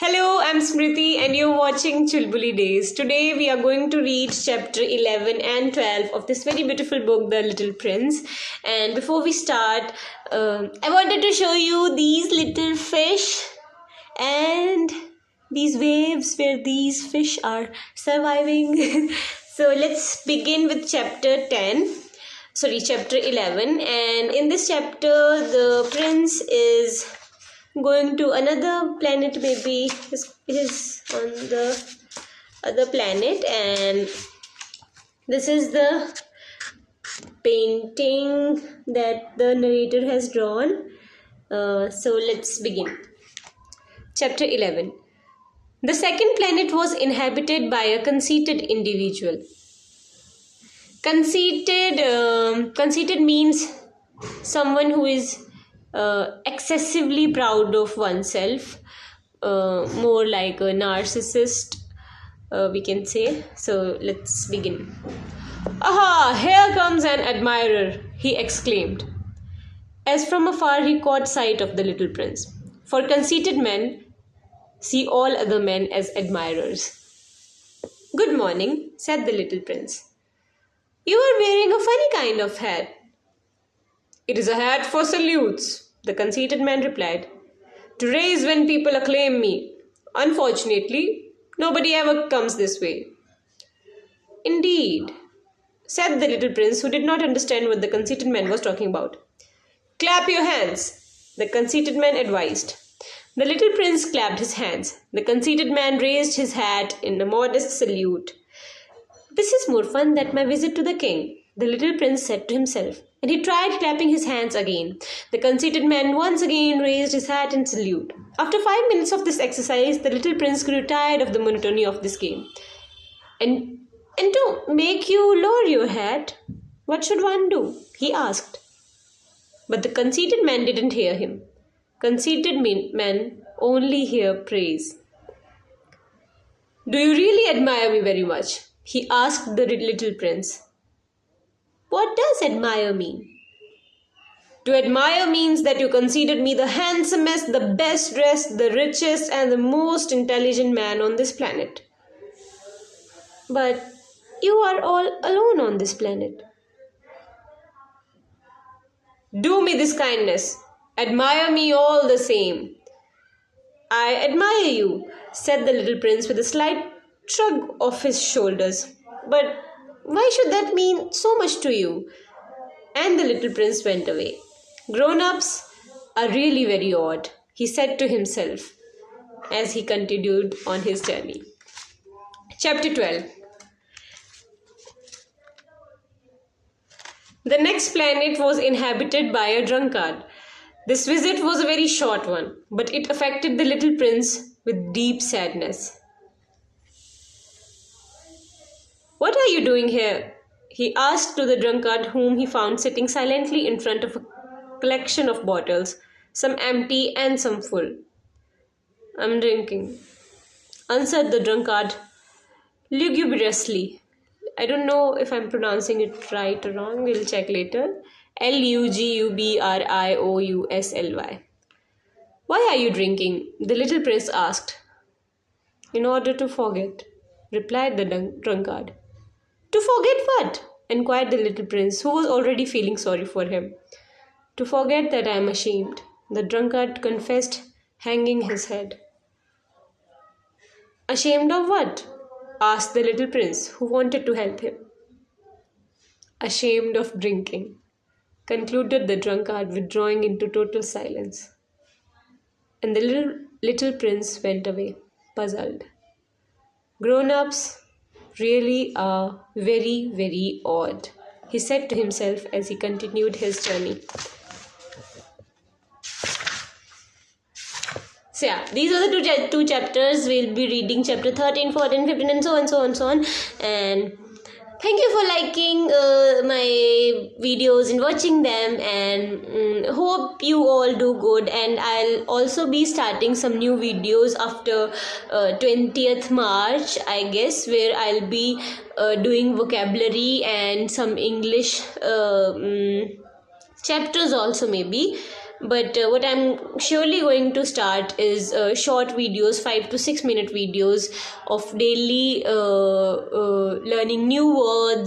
Hello, I'm Smriti and you're watching Chulbuli Days. Today we are going to read chapter 11 and 12 of this very beautiful book, The Little Prince. And before we start, I wanted to show you these little fish and these waves where these fish are surviving. So let's begin with chapter 11. And in this chapter, the prince is going to another planet, maybe is on the other planet, and this is the painting that the narrator has drawn. So let's begin. Chapter 11. The second planet was inhabited by a conceited individual. Conceited means someone who is excessively proud of oneself, more like a narcissist, we can say. So let's begin. Aha, here comes an admirer, he exclaimed. As from afar he caught sight of the little prince. For conceited men see all other men as admirers. Good morning, said the little prince. You are wearing a funny kind of hat. It is a hat for salutes, the conceited man replied. To raise when people acclaim me. Unfortunately, nobody ever comes this way. Indeed, said the little prince, who did not understand what the conceited man was talking about. Clap your hands, the conceited man advised. The little prince clapped his hands. The conceited man raised his hat in a modest salute. This is more fun than my visit to the king, the little prince said to himself, and he tried clapping his hands again. The conceited man once again raised his hat in salute. After 5 minutes of this exercise, the little prince grew tired of the monotony of this game. And to make you lower your hat, what should one do? He asked. But the conceited man didn't hear him. Conceited men only hear praise. Do you really admire me very much? He asked the little prince. What does admire mean? To admire means that you considered me the handsomest, the best dressed, the richest, and the most intelligent man on this planet. But you are all alone on this planet. Do me this kindness. Admire me all the same. I admire you, said the little prince with a slight shrug of his shoulders. But why should that mean so much to you? And the little prince went away. Grown-ups are really very odd, he said to himself as he continued on his journey. Chapter 12. The next planet was inhabited by a drunkard. This visit was a very short one, but it affected the little prince with deep sadness. What are you doing here? He asked to the drunkard, whom he found sitting silently in front of a collection of bottles, some empty and some full. I'm drinking, answered the drunkard lugubriously. I don't know if I'm pronouncing it right or wrong. We'll check later. Lugubriously. Why are you drinking? The little prince asked. In order to forget, replied the drunkard. To forget what? Inquired the little prince, who was already feeling sorry for him. To forget that I am ashamed, the drunkard confessed, hanging his head. Ashamed of what? Asked the little prince, who wanted to help him. Ashamed of drinking, concluded the drunkard, withdrawing into total silence. And the little prince went away, puzzled. Grown-ups really are very, very odd, he said to himself as he continued his journey. So yeah, these are the two chapters. We'll be reading chapter 13, 14, 15 and so on. And thank you for liking my videos and watching them, and hope you all do good. And I'll also be starting some new videos after 20th March, I guess, where I'll be doing vocabulary and some English chapters also maybe. but what I'm surely going to start is short videos, 5 to 6 minute videos of daily learning new words,